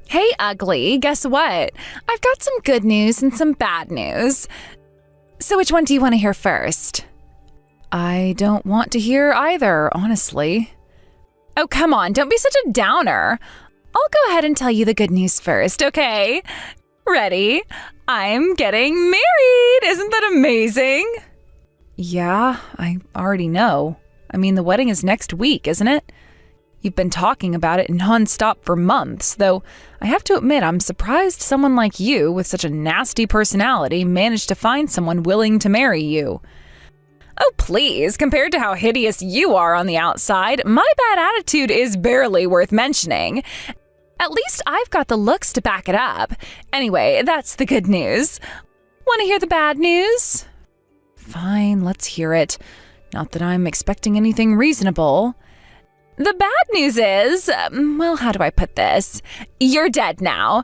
Hey, ugly, guess what? I've got some good news and some bad news. So which one do you want to hear first? I don't want to hear either, honestly. Oh, come on, don't be such a downer. I'll go ahead and tell you the good news first, okay? Ready? I'm getting married! Isn't that amazing? Yeah, I already know. I mean, the wedding is next week, isn't it? You've been talking about it nonstop for months, though I have to admit I'm surprised someone like you, with such a nasty personality, managed to find someone willing to marry you. Oh, please, compared to how hideous you are on the outside, my bad attitude is barely worth mentioning. At least I've got the looks to back it up. Anyway, that's the good news. Want to hear the bad news? Fine, let's hear it. Not that I'm expecting anything reasonable. The bad news is, well, how do I put this? You're dead now.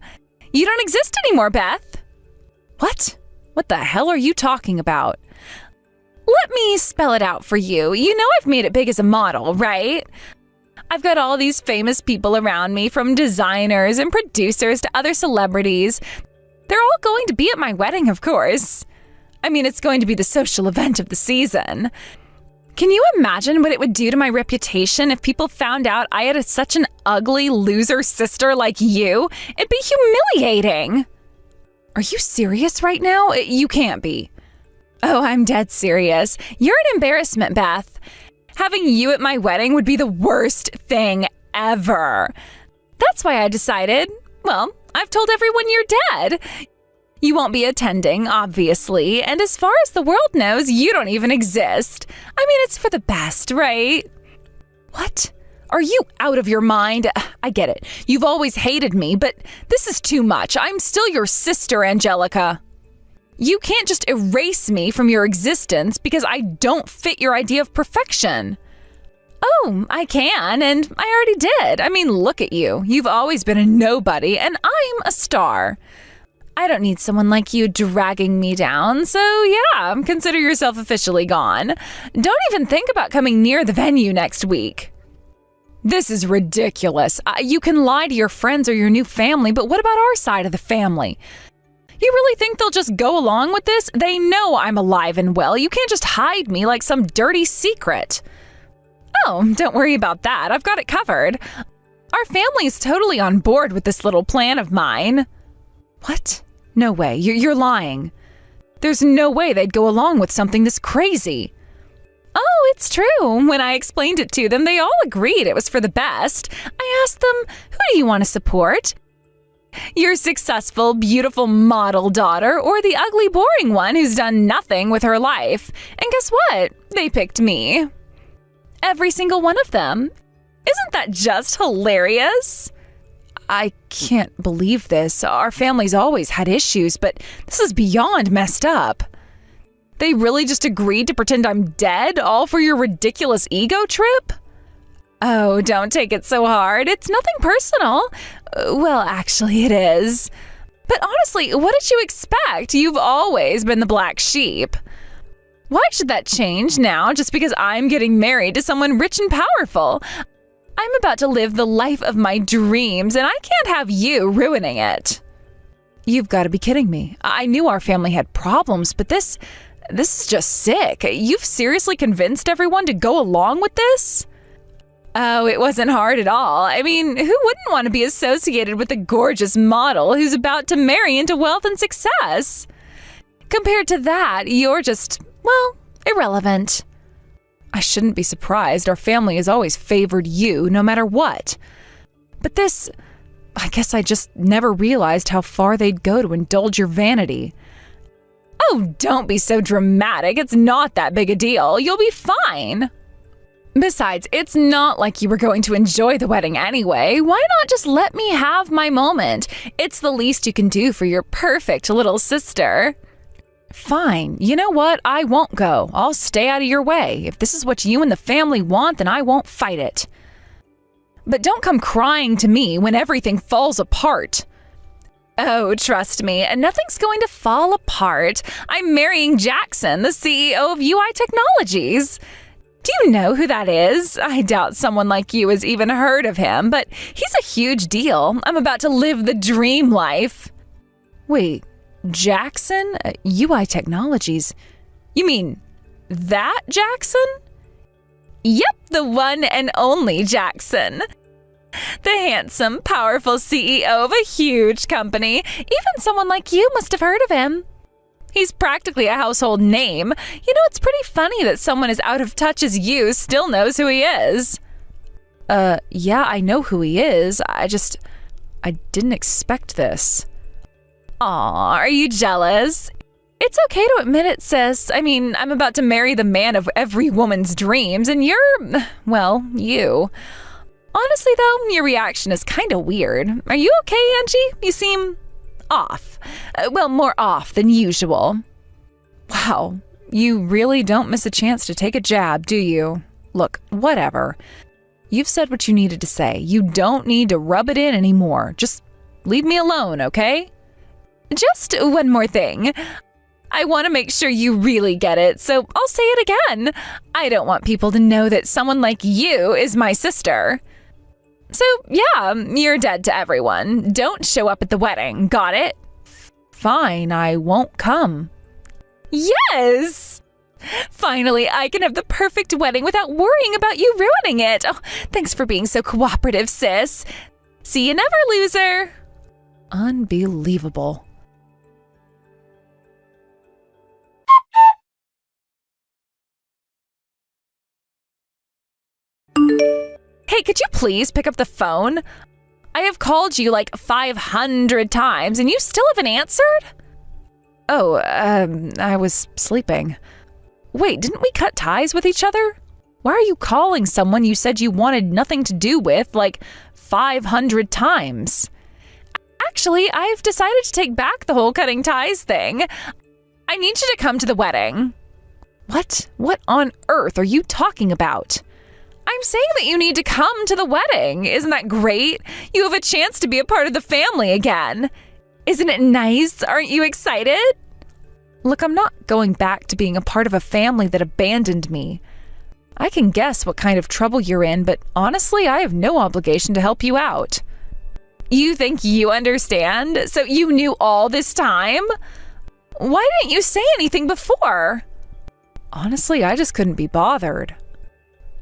You don't exist anymore, Beth. What? What the hell are you talking about? Let me spell it out for you. You know I've made it big as a model, right? I've got all these famous people around me, from designers and producers to other celebrities. They're all going to be at my wedding, of course. I mean, it's going to be the social event of the season. Can you imagine what it would do to my reputation if people found out I had such an ugly loser sister like you? It'd be humiliating. Are you serious right now? You can't be. Oh, I'm dead serious. You're an embarrassment, Beth. Having you at my wedding would be the worst thing ever. That's why I decided, well, I've told everyone you're dead. You won't be attending, obviously, and as far as the world knows, you don't even exist. I mean, it's for the best, right? What? Are you out of your mind? I get it. You've always hated me, but this is too much. I'm still your sister, Angelica. You can't just erase me from your existence because I don't fit your idea of perfection. Oh, I can, and I already did. I mean, look at you. You've always been a nobody, and I'm a star. I don't need someone like you dragging me down, so yeah, consider yourself officially gone. Don't even think about coming near the venue next week. This is ridiculous. You can lie to your friends or your new family, but what about our side of the family? You really think they'll just go along with this? They know I'm alive and well. You can't just hide me like some dirty secret. Oh, don't worry about that. I've got it covered. Our family's totally on board with this little plan of mine. What? No way. You're lying. There's no way they'd go along with something this crazy. Oh, it's true. When I explained it to them, they all agreed it was for the best. I asked them, who do you want to support? Your successful, beautiful model daughter, or the ugly, boring one who's done nothing with her life? And guess what? They picked me. Every single one of them. Isn't that just hilarious? I can't believe this. Our family's always had issues, but this is beyond messed up. They really just agreed to pretend I'm dead, all for your ridiculous ego trip? Oh, don't take it so hard. It's nothing personal. Well, actually, it is. But honestly, what did you expect? You've always been the black sheep. Why should that change now just because I'm getting married to someone rich and powerful? I'm about to live the life of my dreams, and I can't have you ruining it. You've got to be kidding me. I knew our family had problems, but this is just sick. You've seriously convinced everyone to go along with this? Oh, it wasn't hard at all. I mean, who wouldn't want to be associated with a gorgeous model who's about to marry into wealth and success? Compared to that, you're just, well, irrelevant. I shouldn't be surprised. Our family has always favored you, no matter what. But this, I guess I just never realized how far they'd go to indulge your vanity. Oh, don't be so dramatic. It's not that big a deal. You'll be fine. Besides, it's not like you were going to enjoy the wedding anyway. Why not just let me have my moment? It's the least you can do for your perfect little sister. Fine. You know what? I won't go. I'll stay out of your way. If this is what you and the family want, then I won't fight it. But don't come crying to me when everything falls apart. Oh, trust me, nothing's going to fall apart. I'm marrying Jackson, the CEO of UI Technologies. Do you know who that is? I doubt someone like you has even heard of him, but he's a huge deal. I'm about to live the dream life. Wait, Jackson? UI Technologies. You mean that Jackson? Yep, the one and only Jackson. The handsome, powerful CEO of a huge company. Even someone like you must have heard of him. He's practically a household name. You know, it's pretty funny that someone as out of touch as you still knows who he is. Yeah, I know who he is. I didn't expect this. Aw, are you jealous? It's okay to admit it, sis. I mean, I'm about to marry the man of every woman's dreams, and you're, well, you. Honestly, though, your reaction is kind of weird. Are you okay, Angie? You seem off. Well, more off than usual. Wow, you really don't miss a chance to take a jab, do you? Look, whatever. You've said what you needed to say. You don't need to rub it in anymore. Just leave me alone, okay? Just one more thing. I want to make sure you really get it, so I'll say it again. I don't want people to know that someone like you is my sister. So, yeah, you're dead to everyone. Don't show up at the wedding, got it? Fine, I won't come. Yes! Finally, I can have the perfect wedding without worrying about you ruining it. Oh, thanks for being so cooperative, sis. See you never, loser. Unbelievable. Hey, could you please pick up the phone? I have called you like 500 times and you still haven't answered? Oh, I was sleeping. Wait, didn't we cut ties with each other? Why are you calling someone you said you wanted nothing to do with like 500 times? Actually, I've decided to take back the whole cutting ties thing. I need you to come to the wedding. What? What on earth are you talking about? I'm saying that you need to come to the wedding. Isn't that great? You have a chance to be a part of the family again. Isn't it nice? Aren't you excited? Look, I'm not going back to being a part of a family that abandoned me. I can guess what kind of trouble you're in, but honestly, I have no obligation to help you out. You think you understand? So you knew all this time? Why didn't you say anything before? Honestly, I just couldn't be bothered.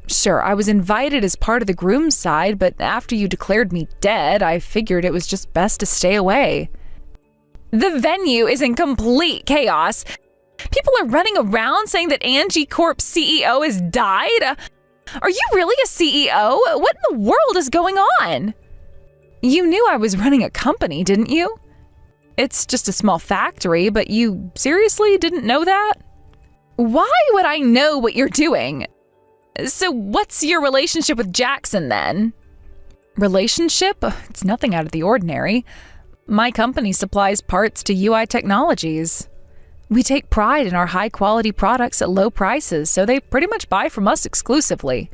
Sure, I was invited as part of the groom's side, but after you declared me dead, I figured it was just best to stay away. The venue is in complete chaos. People are running around saying that Angie Corp's CEO has died. Are you really a CEO? What in the world is going on? You knew I was running a company, didn't you? It's just a small factory, but you seriously didn't know that? Why would I know what you're doing? So what's your relationship with Jackson then? Relationship? It's nothing out of the ordinary. My company supplies parts to UI Technologies. We take pride in our high-quality products at low prices, so they pretty much buy from us exclusively.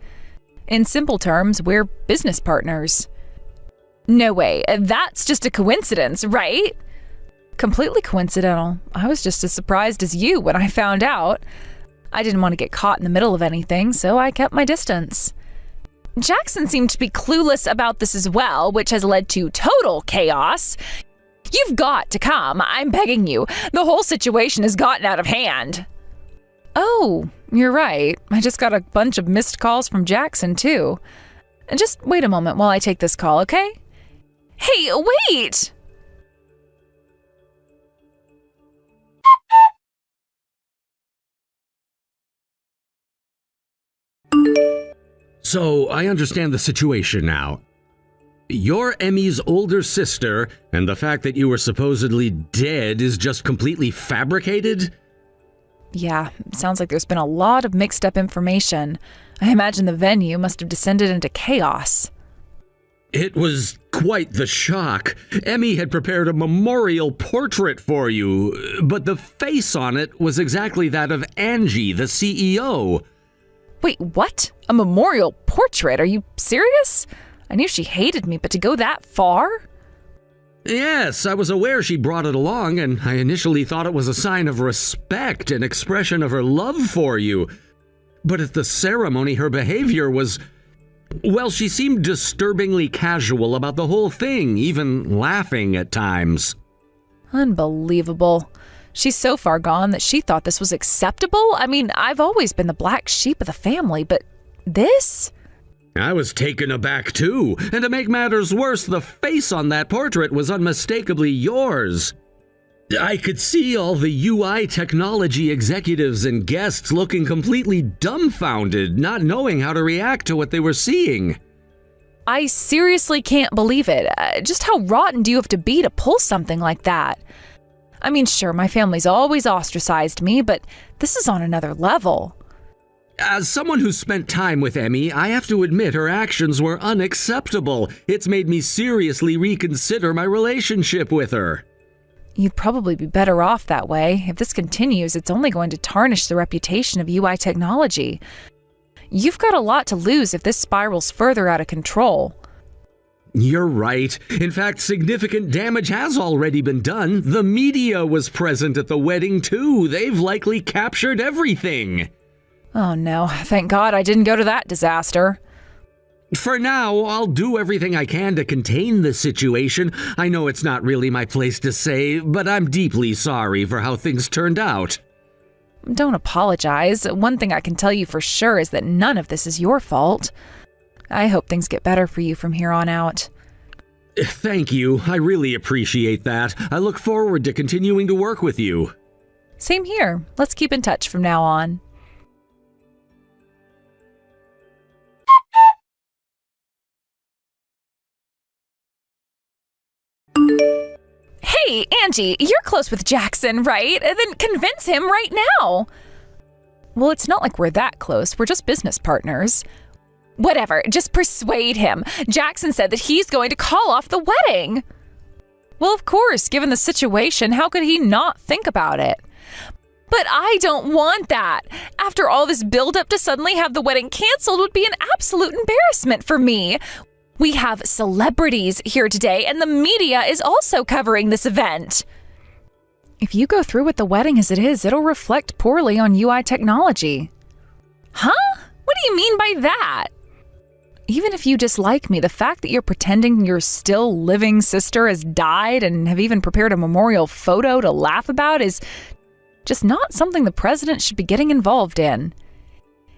In simple terms, we're business partners. No way, that's just a coincidence, right? Completely coincidental. I was just as surprised as you when I found out. I didn't want to get caught in the middle of anything, so I kept my distance. Jackson seemed to be clueless about this as well, which has led to total chaos. You've got to come, I'm begging you. The whole situation has gotten out of hand. Oh, you're right. I just got a bunch of missed calls from Jackson, too. Just wait a moment while I take this call, okay? Hey, wait! So, I understand the situation now. You're Emmy's older sister, and the fact that you were supposedly dead is just completely fabricated? Yeah, sounds like there's been a lot of mixed up information. I imagine the venue must have descended into chaos. It was quite the shock. Emmy had prepared a memorial portrait for you, but the face on it was exactly that of Angie, the CEO. Wait, what? A memorial portrait? Are you serious? I knew she hated me, but to go that far? Yes, I was aware she brought it along, and I initially thought it was a sign of respect, an expression of her love for you. But at the ceremony, her behavior was... Well, she seemed disturbingly casual about the whole thing, even laughing at times. Unbelievable. She's so far gone that she thought this was acceptable? I mean, I've always been the black sheep of the family, but this? I was taken aback too, and to make matters worse, the face on that portrait was unmistakably yours. I could see all the UI technology executives and guests looking completely dumbfounded, not knowing how to react to what they were seeing. I seriously can't believe it. Just how rotten do you have to be to pull something like that? I mean, sure, my family's always ostracized me, but this is on another level. As someone who's spent time with Emmy, I have to admit her actions were unacceptable. It's made me seriously reconsider my relationship with her. You'd probably be better off that way. If this continues, it's only going to tarnish the reputation of UI technology. You've got a lot to lose if this spirals further out of control. You're right. In fact, significant damage has already been done. The media was present at the wedding, too. They've likely captured everything. Oh no, thank God I didn't go to that disaster. For now, I'll do everything I can to contain the situation. I know it's not really my place to say, but I'm deeply sorry for how things turned out. Don't apologize. One thing I can tell you for sure is that none of this is your fault. I hope things get better for you from here on out. Thank you. I really appreciate that. I look forward to continuing to work with you. Same here. Let's keep in touch from now on. Hey, Angie, you're close with Jackson, right? Then convince him right now. Well, it's not like we're that close. We're just business partners. Whatever, just persuade him. Jackson said that he's going to call off the wedding. Well, of course, given the situation, how could he not think about it? But I don't want that. After all this buildup, to suddenly have the wedding canceled would be an absolute embarrassment for me. We have celebrities here today, and the media is also covering this event. If you go through with the wedding as it is, it'll reflect poorly on UI technology. Huh? What do you mean by that? Even if you dislike me, the fact that you're pretending your still living sister has died and have even prepared a memorial photo to laugh about is just not something the president should be getting involved in.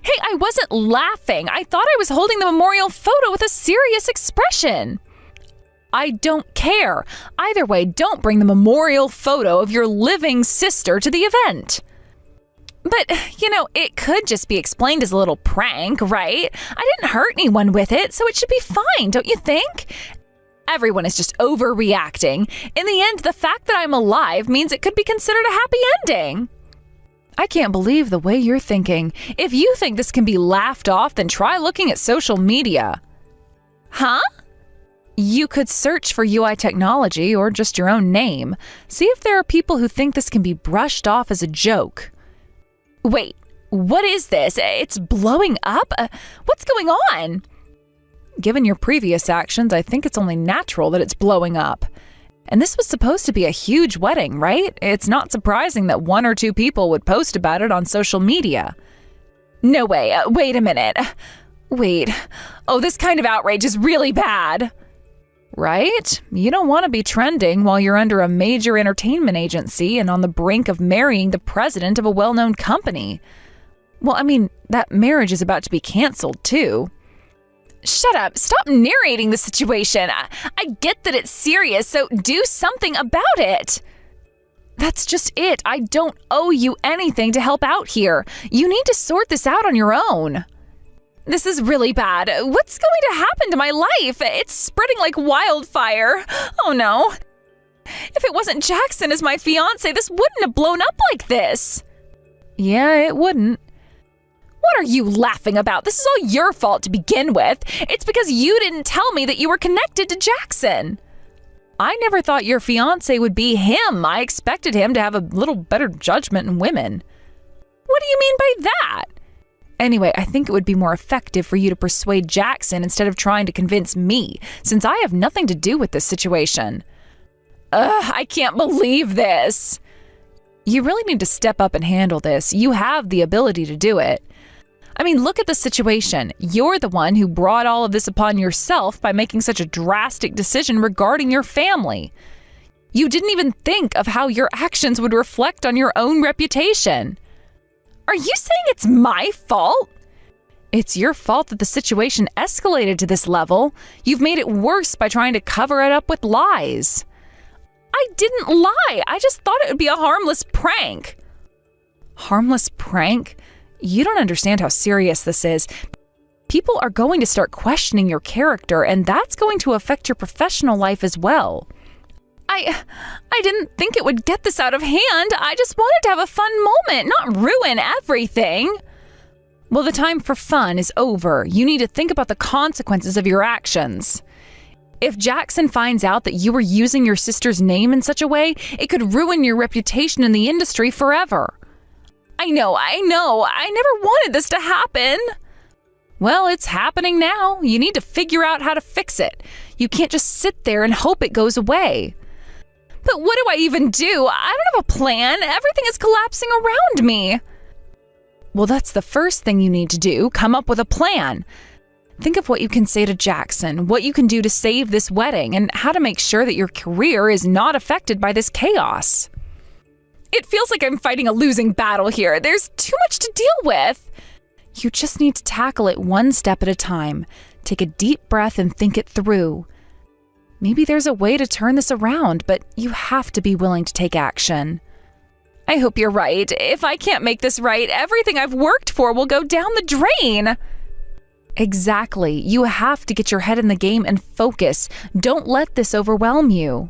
Hey, I wasn't laughing. I thought I was holding the memorial photo with a serious expression. I don't care. Either way, don't bring the memorial photo of your living sister to the event. But, it could just be explained as a little prank, right? I didn't hurt anyone with it, so it should be fine, don't you think? Everyone is just overreacting. In the end, the fact that I'm alive means it could be considered a happy ending. I can't believe the way you're thinking. If you think this can be laughed off, then try looking at social media. Huh? You could search for UI technology or just your own name. See if there are people who think this can be brushed off as a joke. Wait, what is this? It's blowing up? What's going on? Given your previous actions, I think it's only natural that it's blowing up. And this was supposed to be a huge wedding, right? It's not surprising that one or two people would post about it on social media. No way. Wait a minute. Wait. Oh, this kind of outrage is really bad. Right? You don't want to be trending while you're under a major entertainment agency and on the brink of marrying the president of a well-known company. Well, I mean, that marriage is about to be canceled, too. Shut up. Stop narrating the situation. I get that it's serious, so do something about it. That's just it. I don't owe you anything to help out here. You need to sort this out on your own. This is really bad. What's going to happen to my life? It's spreading like wildfire. Oh no. If it wasn't Jackson as my fiancé, this wouldn't have blown up like this. Yeah, it wouldn't. What are you laughing about? This is all your fault to begin with. It's because you didn't tell me that you were connected to Jackson. I never thought your fiancé would be him. I expected him to have a little better judgment in women. What do you mean by that? Anyway, I think it would be more effective for you to persuade Jackson instead of trying to convince me, since I have nothing to do with this situation. I can't believe this. You really need to step up and handle this. You have the ability to do it. I mean, look at the situation. You're the one who brought all of this upon yourself by making such a drastic decision regarding your family. You didn't even think of how your actions would reflect on your own reputation. Are you saying it's my fault? It's your fault that the situation escalated to this level. You've made it worse by trying to cover it up with lies. I didn't lie. I just thought it would be a harmless prank. Harmless prank? You don't understand how serious this is. People are going to start questioning your character, and that's going to affect your professional life as well. I didn't think it would get this out of hand. I just wanted to have a fun moment, not ruin everything. Well, the time for fun is over. You need to think about the consequences of your actions. If Jackson finds out that you were using your sister's name in such a way, it could ruin your reputation in the industry forever. I know. I never wanted this to happen. Well, it's happening now. You need to figure out how to fix it. You can't just sit there and hope it goes away. But what do I even do? I don't have a plan. Everything is collapsing around me. Well, that's the first thing you need to do. Come up with a plan. Think of what you can say to Jackson, what you can do to save this wedding, and how to make sure that your career is not affected by this chaos. It feels like I'm fighting a losing battle here. There's too much to deal with. You just need to tackle it one step at a time. Take a deep breath and think it through. Maybe there's a way to turn this around, but you have to be willing to take action. I hope you're right. If I can't make this right, everything I've worked for will go down the drain. Exactly. You have to get your head in the game and focus. Don't let this overwhelm you.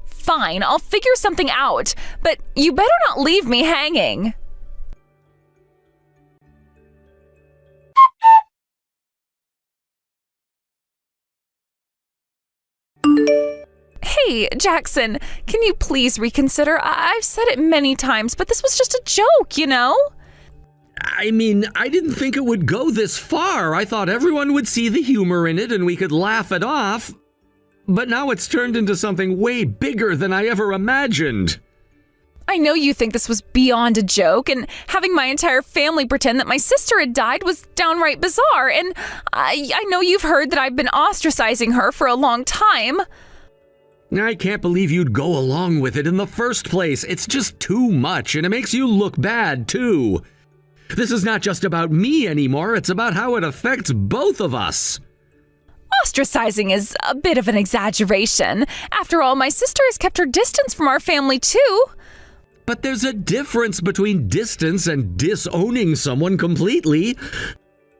Fine, I'll figure something out, but you better not leave me hanging. Hey, Jackson, can you please reconsider? I've said it many times, but this was just a joke, you know? I mean, I didn't think it would go this far. I thought everyone would see the humor in it and we could laugh it off. But now it's turned into something way bigger than I ever imagined. I know you think this was beyond a joke, and having my entire family pretend that my sister had died was downright bizarre, and I know you've heard that I've been ostracizing her for a long time. I can't believe you'd go along with it in the first place. It's just too much, and it makes you look bad, too. This is not just about me anymore, it's about how it affects both of us. Ostracizing is a bit of an exaggeration. After all, my sister has kept her distance from our family, too. But there's a difference between distance and disowning someone completely.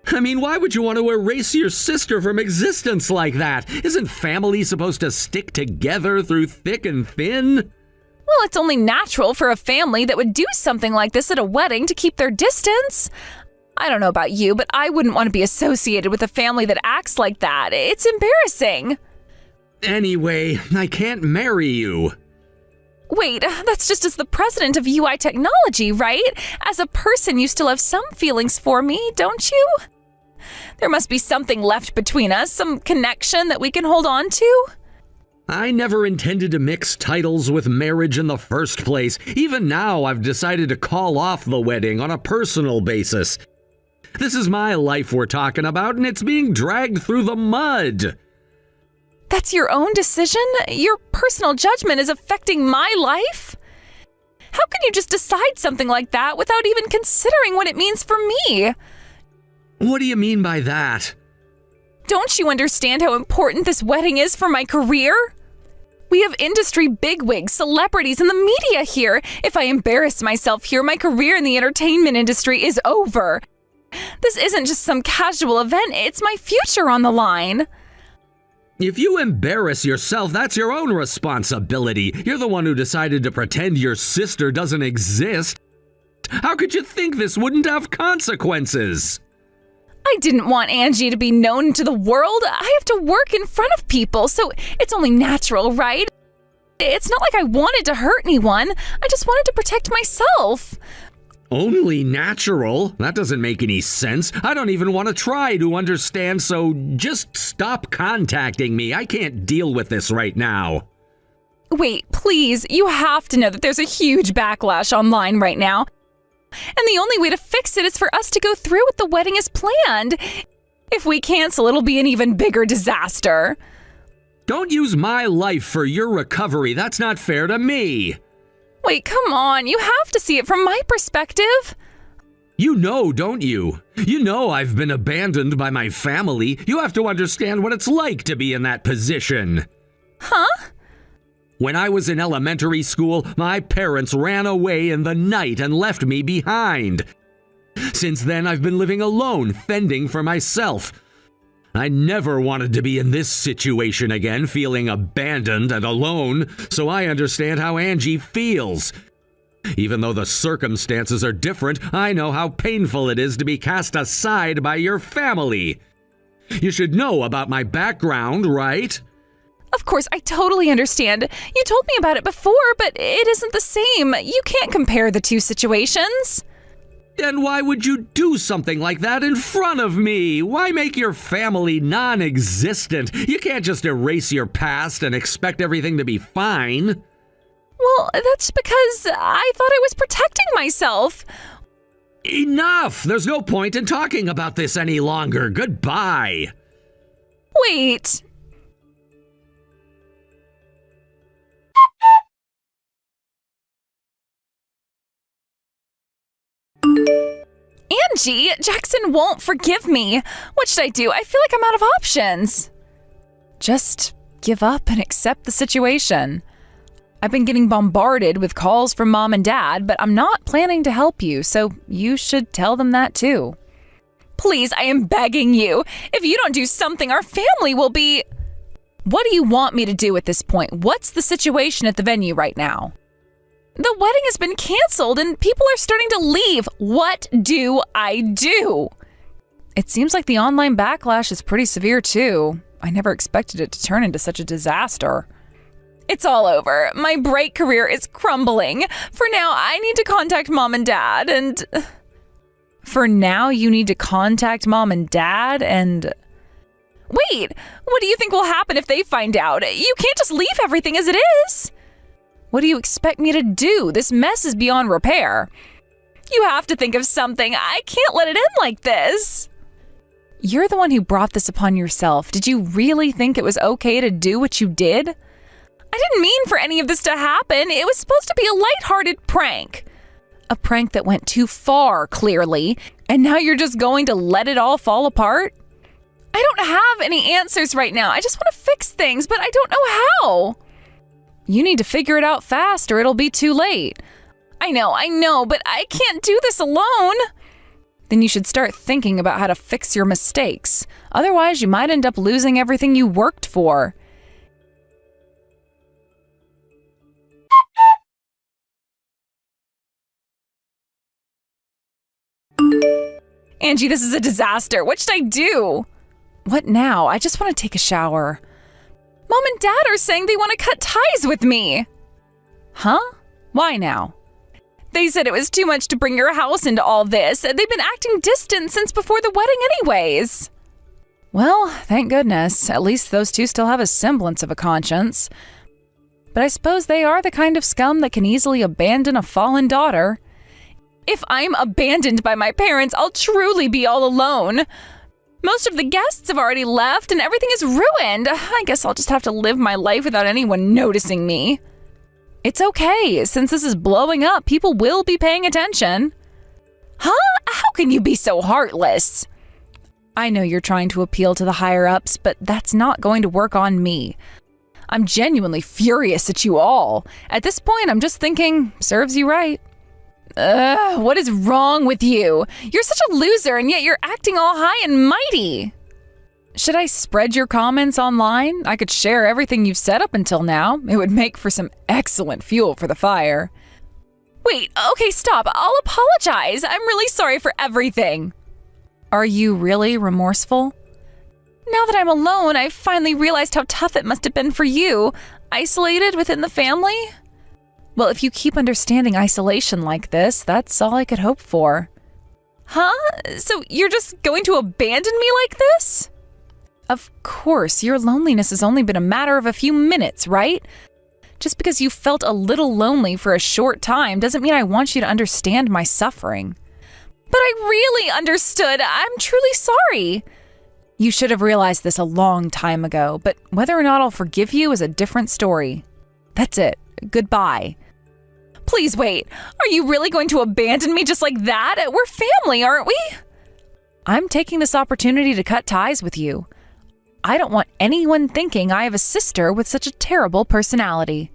I mean, why would you want to erase your sister from existence like that? Isn't family supposed to stick together through thick and thin? Well, it's only natural for a family that would do something like this at a wedding to keep their distance. I don't know about you, but I wouldn't want to be associated with a family that acts like that. It's embarrassing. Anyway, I can't marry you. Wait, that's just as the president of UI Technology, right? As a person, you still have some feelings for me, don't you? There must be something left between us, some connection that we can hold on to. I never intended to mix titles with marriage in the first place. Even now, I've decided to call off the wedding on a personal basis. This is my life we're talking about, and it's being dragged through the mud. That's your own decision? Your personal judgment is affecting my life? How can you just decide something like that without even considering what it means for me? What do you mean by that? Don't you understand how important this wedding is for my career? We have industry bigwigs, celebrities, and the media here. If I embarrass myself here, my career in the entertainment industry is over. This isn't just some casual event, it's my future on the line. If you embarrass yourself, that's your own responsibility. You're the one who decided to pretend your sister doesn't exist. How could you think this wouldn't have consequences? I didn't want Angie to be known to the world. I have to work in front of people, so it's only natural, right? It's not like I wanted to hurt anyone. I just wanted to protect myself. Only natural? That doesn't make any sense. I don't even want to try to understand, so just stop contacting me. I can't deal with this right now. Wait, please. You have to know that there's a huge backlash online right now. And the only way to fix it is for us to go through with the wedding as planned. If we cancel, it'll be an even bigger disaster. Don't use my life for your recovery. That's not fair to me. Wait, come on. You have to see it from my perspective. You know, don't you? You know I've been abandoned by my family. You have to understand what it's like to be in that position. Huh? When I was in elementary school, my parents ran away in the night and left me behind. Since then, I've been living alone, fending for myself. I never wanted to be in this situation again, feeling abandoned and alone, so I understand how Angie feels. Even though the circumstances are different, I know how painful it is to be cast aside by your family. You should know about my background, right? Of course, I totally understand. You told me about it before, but it isn't the same. You can't compare the two situations. Then why would you do something like that in front of me? Why make your family non-existent? You can't just erase your past and expect everything to be fine. Well, that's because I thought I was protecting myself. Enough! There's no point in talking about this any longer. Goodbye. Wait. Angie, Jackson won't forgive me. What should I do? I feel like I'm out of options. Just give up and accept the situation. I've been getting bombarded with calls from Mom and Dad, but I'm not planning to help you, so you should tell them that too. Please, I am begging you. If you don't do something, our family will be... What do you want me to do at this point? What's the situation at the venue right now? The wedding has been canceled and people are starting to leave. What do I do? It seems like the online backlash is pretty severe too. I never expected it to turn into such a disaster. It's all over. My bright career is crumbling. For now, I need to contact Mom and Dad and... For now, you need to contact Mom and Dad and... Wait, what do you think will happen if they find out? You can't just leave everything as it is. What do you expect me to do? This mess is beyond repair. You have to think of something. I can't let it end like this. You're the one who brought this upon yourself. Did you really think it was okay to do what you did? I didn't mean for any of this to happen. It was supposed to be a lighthearted prank. A prank that went too far, clearly. And now you're just going to let it all fall apart? I don't have any answers right now. I just want to fix things, but I don't know how. You need to figure it out fast or it'll be too late. I know, but I can't do this alone. Then you should start thinking about how to fix your mistakes. Otherwise, you might end up losing everything you worked for. Angie, this is a disaster. What should I do? What now? I just want to take a shower. Mom and Dad are saying they want to cut ties with me. Huh? Why now? They said it was too much to bring your house into all this. They've been acting distant since before the wedding anyways. Well, thank goodness. At least those two still have a semblance of a conscience. But I suppose they are the kind of scum that can easily abandon a fallen daughter. If I'm abandoned by my parents, I'll truly be all alone. Most of the guests have already left and everything is ruined. I guess I'll just have to live my life without anyone noticing me. It's okay. Since this is blowing up, people will be paying attention. Huh? How can you be so heartless? I know you're trying to appeal to the higher-ups, but that's not going to work on me. I'm genuinely furious at you all. At this point, I'm just thinking, serves you right. What is wrong with you? You're such a loser, and yet you're acting all high and mighty. Should I spread your comments online? I could share everything you've said up until now. It would make for some excellent fuel for the fire. Wait, okay, stop. I'll apologize. I'm really sorry for everything. Are you really remorseful? Now that I'm alone, I've finally realized how tough it must have been for you. Isolated within the family? Well, if you keep understanding isolation like this, that's all I could hope for. Huh? So you're just going to abandon me like this? Of course, your loneliness has only been a matter of a few minutes, right? Just because you felt a little lonely for a short time doesn't mean I want you to understand my suffering. But I really understood. I'm truly sorry. You should have realized this a long time ago, but whether or not I'll forgive you is a different story. That's it. Goodbye. Please wait. Are you really going to abandon me just like that? We're family, aren't we? I'm taking this opportunity to cut ties with you. I don't want anyone thinking I have a sister with such a terrible personality.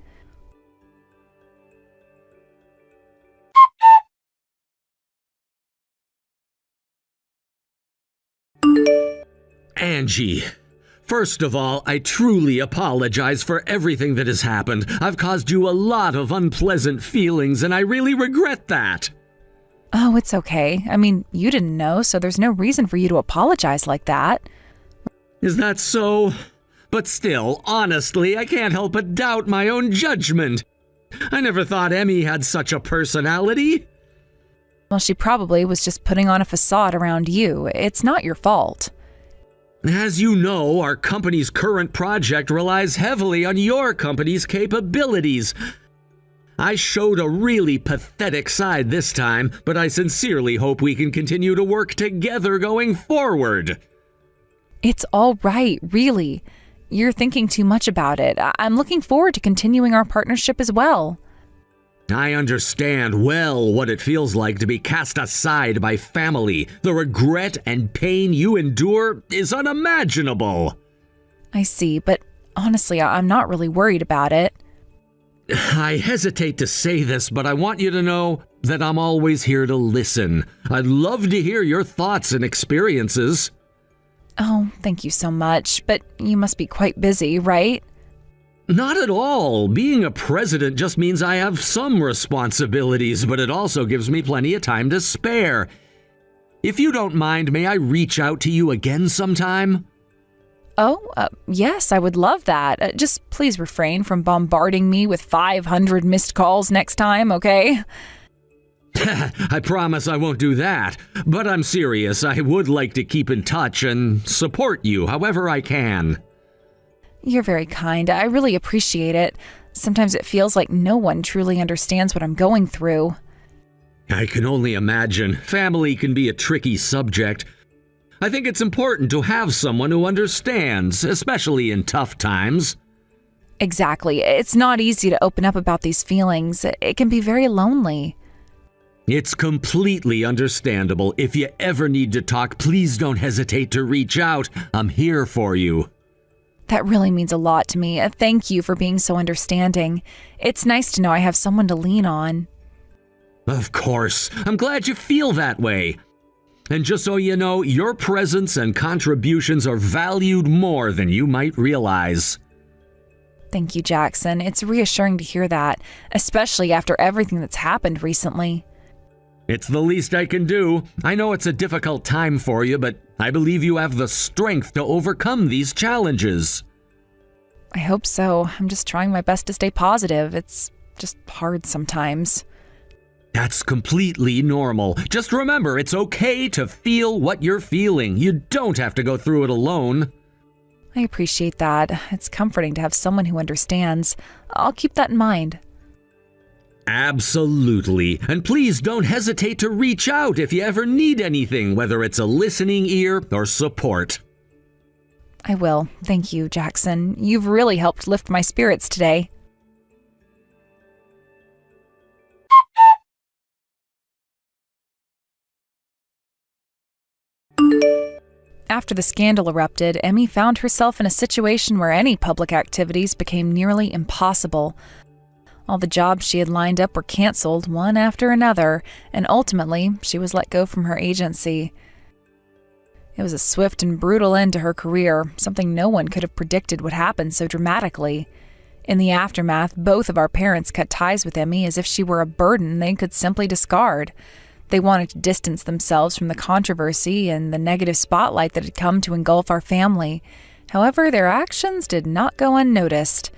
Angie, first of all, I truly apologize for everything that has happened. I've caused you a lot of unpleasant feelings, and I really regret that. Oh, it's okay. I mean, you didn't know, so there's no reason for you to apologize like that. Is that so? But still, honestly, I can't help but doubt my own judgment. I never thought Emmy had such a personality. Well, she probably was just putting on a facade around you. It's not your fault. As you know, our company's current project relies heavily on your company's capabilities. I showed a really pathetic side this time, but I sincerely hope we can continue to work together going forward. It's all right, really. You're thinking too much about it. I'm looking forward to continuing our partnership as well. I understand well what it feels like to be cast aside by family. The regret and pain you endure is unimaginable. I see, but honestly, I'm not really worried about it. I hesitate to say this, but I want you to know that I'm always here to listen. I'd love to hear your thoughts and experiences. Oh, thank you so much, but you must be quite busy, right? Not at all. Being a president just means I have some responsibilities, but it also gives me plenty of time to spare. If you don't mind, may I reach out to you again sometime? Oh, yes, I would love that. Just please refrain from bombarding me with 500 missed calls next time, okay? I promise I won't do that. But I'm serious. I would like to keep in touch and support you however I can. You're very kind. I really appreciate it. Sometimes it feels like no one truly understands what I'm going through. I can only imagine. Family can be a tricky subject. I think it's important to have someone who understands, especially in tough times. Exactly. It's not easy to open up about these feelings. It can be very lonely. It's completely understandable. If you ever need to talk, please don't hesitate to reach out. I'm here for you. That really means a lot to me. Thank you for being so understanding. It's nice to know I have someone to lean on. Of course. I'm glad you feel that way. And just so you know, your presence and contributions are valued more than you might realize. Thank you, Jackson. It's reassuring to hear that, especially after everything that's happened recently. It's the least I can do. I know it's a difficult time for you, but I believe you have the strength to overcome these challenges. I hope so. I'm just trying my best to stay positive. It's just hard sometimes. That's completely normal. Just remember, it's okay to feel what you're feeling. You don't have to go through it alone. I appreciate that. It's comforting to have someone who understands. I'll keep that in mind. Absolutely. And please don't hesitate to reach out if you ever need anything, whether it's a listening ear or support. I will. Thank you, Jackson. You've really helped lift my spirits today. After the scandal erupted, Emmy found herself in a situation where any public activities became nearly impossible. All the jobs she had lined up were canceled, one after another, and ultimately, she was let go from her agency. It was a swift and brutal end to her career, something no one could have predicted would happen so dramatically. In the aftermath, both of our parents cut ties with Emmy as if she were a burden they could simply discard. They wanted to distance themselves from the controversy and the negative spotlight that had come to engulf our family. However, their actions did not go unnoticed.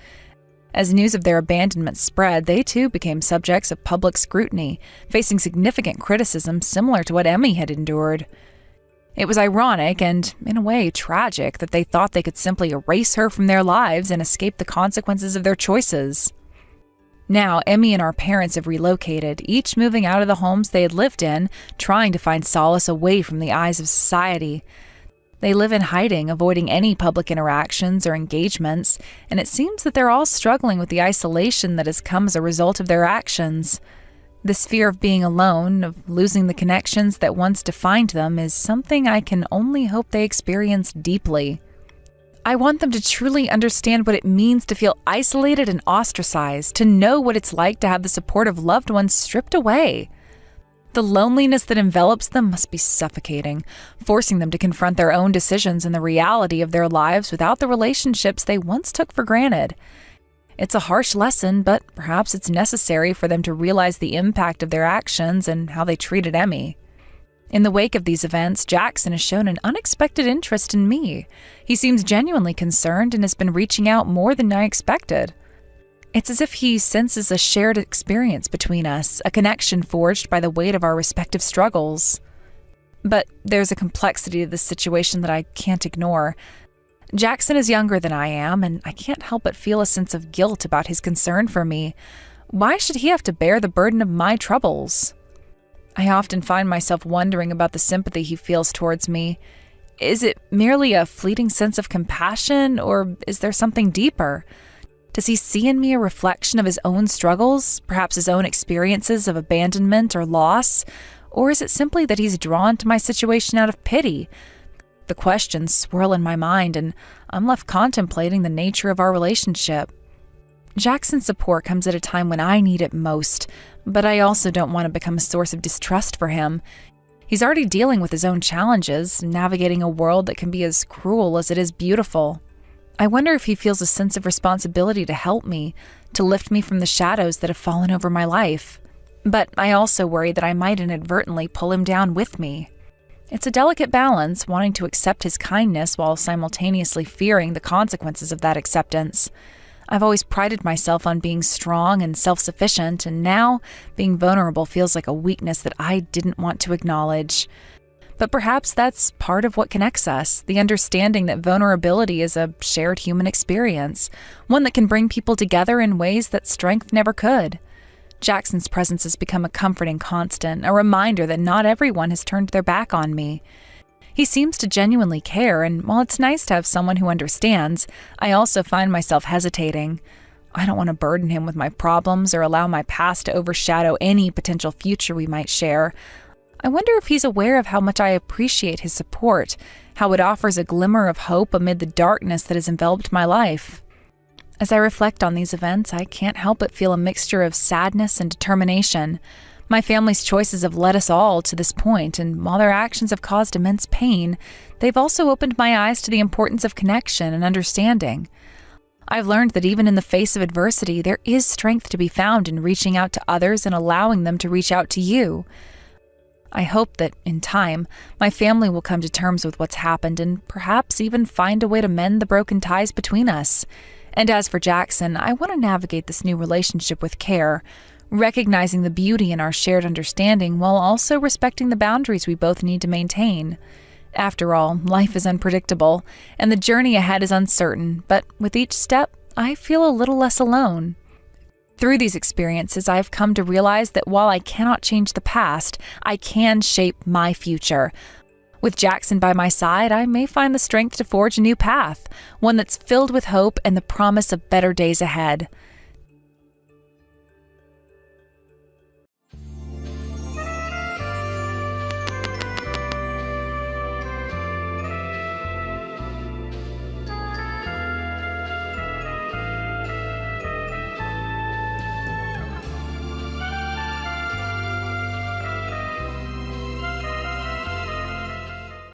As news of their abandonment spread, they too became subjects of public scrutiny, facing significant criticism similar to what Emmy had endured. It was ironic and, in a way, tragic that they thought they could simply erase her from their lives and escape the consequences of their choices. Now, Emmy and our parents have relocated, each moving out of the homes they had lived in, trying to find solace away from the eyes of society. They live in hiding, avoiding any public interactions or engagements, and it seems that they're all struggling with the isolation that has come as a result of their actions. This fear of being alone, of losing the connections that once defined them, is something I can only hope they experience deeply. I want them to truly understand what it means to feel isolated and ostracized, to know what it's like to have the support of loved ones stripped away. The loneliness that envelops them must be suffocating, forcing them to confront their own decisions and the reality of their lives without the relationships they once took for granted. It's a harsh lesson, but perhaps it's necessary for them to realize the impact of their actions and how they treated Emmy. In the wake of these events, Jackson has shown an unexpected interest in me. He seems genuinely concerned and has been reaching out more than I expected. It's as if he senses a shared experience between us, a connection forged by the weight of our respective struggles. But there's a complexity to this situation that I can't ignore. Jackson is younger than I am, and I can't help but feel a sense of guilt about his concern for me. Why should he have to bear the burden of my troubles? I often find myself wondering about the sympathy he feels towards me. Is it merely a fleeting sense of compassion, or is there something deeper? Does he see in me a reflection of his own struggles, perhaps his own experiences of abandonment or loss? Or is it simply that he's drawn to my situation out of pity? The questions swirl in my mind, and I'm left contemplating the nature of our relationship. Jackson's support comes at a time when I need it most, but I also don't want to become a source of distrust for him. He's already dealing with his own challenges, navigating a world that can be as cruel as it is beautiful. I wonder if he feels a sense of responsibility to help me, to lift me from the shadows that have fallen over my life. But I also worry that I might inadvertently pull him down with me. It's a delicate balance, wanting to accept his kindness while simultaneously fearing the consequences of that acceptance. I've always prided myself on being strong and self-sufficient, and now being vulnerable feels like a weakness that I didn't want to acknowledge. But perhaps that's part of what connects us, the understanding that vulnerability is a shared human experience, one that can bring people together in ways that strength never could. Jackson's presence has become a comforting constant, a reminder that not everyone has turned their back on me. He seems to genuinely care, and while it's nice to have someone who understands, I also find myself hesitating. I don't want to burden him with my problems or allow my past to overshadow any potential future we might share. I wonder if he's aware of how much I appreciate his support, how it offers a glimmer of hope amid the darkness that has enveloped my life. As I reflect on these events, I can't help but feel a mixture of sadness and determination. My family's choices have led us all to this point, and while their actions have caused immense pain, they've also opened my eyes to the importance of connection and understanding. I've learned that even in the face of adversity, there is strength to be found in reaching out to others and allowing them to reach out to you. I hope that, in time, my family will come to terms with what's happened and perhaps even find a way to mend the broken ties between us. And as for Jackson, I want to navigate this new relationship with care, recognizing the beauty in our shared understanding while also respecting the boundaries we both need to maintain. After all, life is unpredictable, and the journey ahead is uncertain, but with each step, I feel a little less alone. Through these experiences, I have come to realize that while I cannot change the past, I can shape my future. With Jackson by my side, I may find the strength to forge a new path, one that's filled with hope and the promise of better days ahead.